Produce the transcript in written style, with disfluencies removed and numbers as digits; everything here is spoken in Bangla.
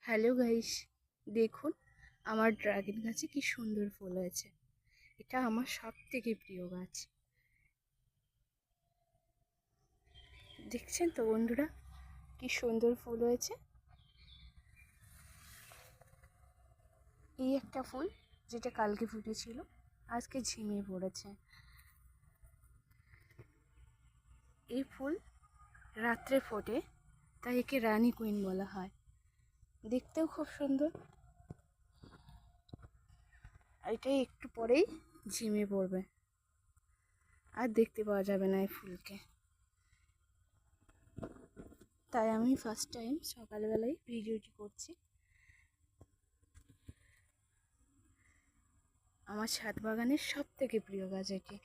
হ্যালো গাইস, দেখুন আমার ড্রাগন গাছে কি সুন্দর ফুল হয়েছে। এটা আমার সব থেকে প্রিয় গাছ। দেখছেন তো বন্ধুরা, কি সুন্দর ফুল হয়েছে। এই একটা ফুল যেটা কালকে ফুটেছিল, আজকে ঝিমিয়ে পড়েছে। এই ফুল রাত্রে ফোটে, তাই একে রানী কুইন বলা হয়। দেখতেও খুব সুন্দর। আর এটাই একটু পরেই ঝিমিয়ে পড়বে, আর দেখতে পাওয়া যাবে না এই ফুলকে। তাই আমি ফার্স্ট টাইম সকালবেলায় ভিডিওটি করছি। আমার ছাদ বাগানের সব থেকে প্রিয় গাছ এটি।